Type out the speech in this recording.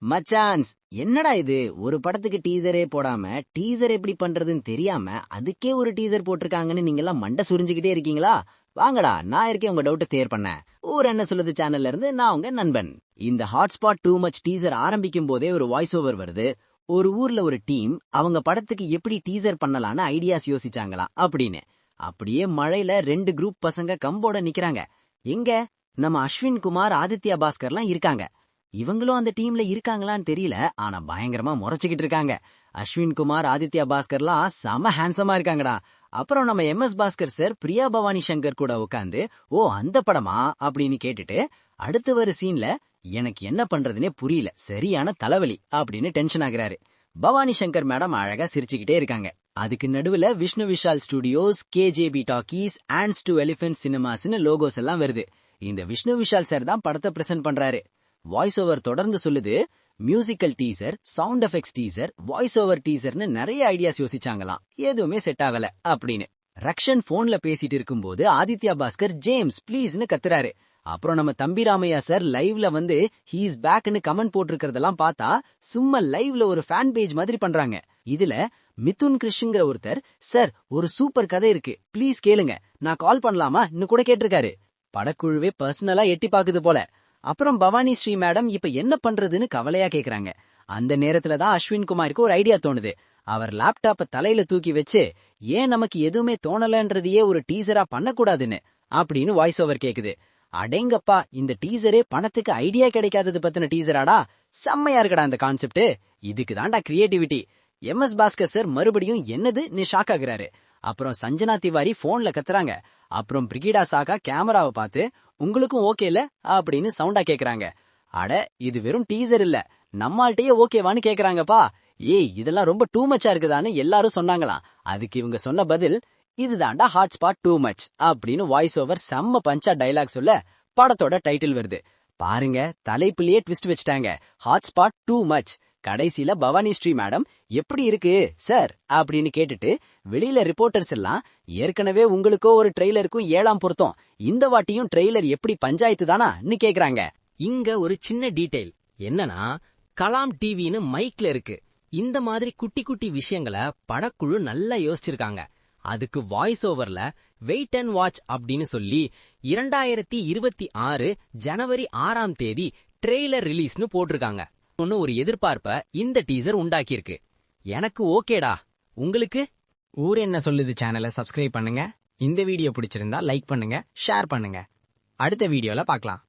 மச்சான்ஸ், என்னடா இது, ஒரு படத்துக்கு டீசரே போடாம டீசர் எப்படி பண்றதுன்னு தெரியாம அதுக்கே ஒரு டீசர் போட்டிருக்காங்கன்னு நீங்க எல்லாம் மண்டை சுரிஞ்சுக்கிட்டே இருக்கீங்களா? வாங்கடா, நான் இருக்கேன் உங்க டவுட் கிளியர் பண்ண. ஊர் என்ன சொல்லுது சேனல்ல இருந்து நான் உங்க நண்பன். இந்த ஹாட்ஸ்பாட் டூ மச் டீசர் ஆரம்பிக்கும் போதே ஒரு வாய்ஸ் ஓவர் வருது. ஒரு ஊர்ல ஒரு டீம் அவங்க படத்துக்கு எப்படி டீசர் பண்ணலான்னு ஐடியாஸ் யோசிச்சாங்களாம் அப்படின்னு. அப்படியே மழையில 2 குரூப் பசங்க கம்போட நிக்கிறாங்க. எங்க நம்ம அஸ்வின் குமார், ஆதித்யா பாஸ்கர்லாம் இருக்காங்க. இவங்களும் அந்த டீம்ல இருக்காங்களான்னு தெரியல, ஆனா பயங்கரமா முறைச்சுக்கிட்டு இருக்காங்க. அஸ்வின் குமார், ஆதித்யா பாஸ்கர்லாம் செம ஹேண்ட்ஸமா இருக்காங்கடா. அப்புறம் நம்ம எம்எஸ் பாஸ்கர் சார் பிரியா பவானி சங்கர் கூட உட்காந்து ஓ அந்த படமா அப்படின்னு கேட்டுட்டு அடுத்து வர சீன்ல எனக்கு என்ன பண்றதுனே புரியல, சரியான தலைவலி அப்படின்னு டென்ஷன் ஆகுறாரு. பவானி சங்கர் மேடம் அழகா சிரிச்சுக்கிட்டே இருக்காங்க. அதுக்கு நடுவுல Vishnu Vishal studios, KJB talkies, ants to elephant சினிமாஸ்னு லோகோஸ் எல்லாம் வருது. இந்த விஷ்ணு விஷால் சார் தான் படத்தை பிரசன்ட் பண்றாரு. வாய்ஸ் ஓவர் தொடர்ந்து சொல்லுது, musical teaser, sound effects teaser, voice over டீசர்னு நிறைய ஐடியாஸ் யோசிச்சாங்களாம். எதுவுமே செட் ஆகல அப்படின்னு. ரக்ஷன் போன்ல பேசிட்டு இருக்கும்போது ஆதித்யா பாஸ்கர் ஜேம்ஸ் ப்ளீஸ்னு கத்துறாரு. அப்புறம் நம்ம தம்பி ராமையா சார் லைவ்ல வந்து ஹீ இஸ் பேக்னு கமெண்ட் போட்டிருக்கிறதெல்லாம் பார்த்தா சும்மா லைவ்ல ஒரு ஃபேன் பேஜ் மாதிரி பண்றாங்க. இதுல மிதுன் கிருஷ்ங்கிற ஒருத்தர், சார் ஒரு சூப்பர் கதை இருக்கு, ப்ளீஸ் கேளுங்க, நான் கால் பண்ணலாமா கூட கேட்டிருக்காரு. படக்குழுவே பர்சனலா எட்டி பாக்குது போல. அப்புறம் பவானி ஸ்ரீ மேடம் இப்ப என்ன பண்றதுன்னு கவலையா கேக்குறாங்க. அந்த நேரத்துலதான் அஸ்வின் குமாருக்கு ஒரு ஐடியா தோணுது. அவர் லேப்டாப்ப தலையில தூக்கி வச்சு ஏன் நமக்கு எதுவுமே தோணலன்றதையே ஒரு டீசரா பண்ணக்கூடாதுன்னு அப்படின்னு வாய்ஸ் ஓவர் கேக்குது. அடேங்கப்பா, இந்த டீசரே பணத்துக்கு ஐடியா கிடைக்காதது பத்தின டீசராடா. செம்மையா இருக்கடா இந்த கான்செப்ட். இதுக்கு தான்டா கிரியேட்டிவிட்டி. எம்எஸ் பாஸ்கர் சார் மறுபடியும் என்னது நீ ஷாக் ஆகுறாரு. அப்புறம் சஞ்சனா திவாரி போன்ல கத்துறாங்க. அப்புறம் பிரிகிடா சாகா கேமராவை பார்த்து உங்களுக்கும் ஓகேல அப்படின்னு சவுண்டா கேக்குறாங்க. அட, இது வெறும் டீசர் இல்ல, நம்மால்ட்டயே ஓகேவான்னு கேக்குறாங்கப்பா. ஏய், இதெல்லாம் ரொம்ப டூ மச்சா இருக்குதான்னு எல்லாரும் சொன்னாங்களாம். அதுக்கு இவங்க சொன்ன பதில், இதுதான்டா ஹாட்ஸ்பாட் டூ மச் அப்படின்னு வாய்ஸ் ஓவர் செம்ம பஞ்சா டைலாக் சொல்ல படத்தோட டைட்டில் வருது. பாருங்க, தலைப்புலயே ட்விஸ்ட் வச்சுட்டாங்க. Hotspot too much. கடைசியில பவானி ஸ்ரீ மேடம் எப்படி இருக்கு சார் அப்படின்னு கேட்டுட்டு வெளியில ரிப்போர்ட்டர்ஸ் எல்லாம் ஏற்கனவே உங்களுக்கோ ஒரு ட்ரெய்லருக்கும் 7ஆம் பொருத்தம், இந்த வாட்டியும் ட்ரெய்லர் எப்படி பஞ்சாயத்து தானான்னு கேக்குறாங்க. இங்க ஒரு சின்ன டீடைல் என்னன்னா, கலாம் டிவின்னு மைக்ல இருக்கு. இந்த மாதிரி குட்டி குட்டி விஷயங்களை படக்குழு நல்லா யோசிச்சிருக்காங்க. அதுக்கு வாய்ஸ் ஓவர்ல வெயிட் அண்ட் வாட்ச் அப்படின்னு சொல்லி 2026 ஜனவரி 6ஆம் தேதி ட்ரெய்லர் ரிலீஸ்னு போட்டிருக்காங்க. ஒரு எதிர்பார்ப்ப இந்த டீசர் உண்டாக்கியிருக்கு. எனக்கு ஓகேடா, உங்களுக்கு? ஊர் என்ன சொல்லுது சேனலை சப்ஸ்கிரைப் பண்ணுங்க. இந்த வீடியோ பிடிச்சிருந்தா லைக் பண்ணுங்க, ஷேர் பண்ணுங்க. அடுத்த வீடியோல பார்க்கலாம்.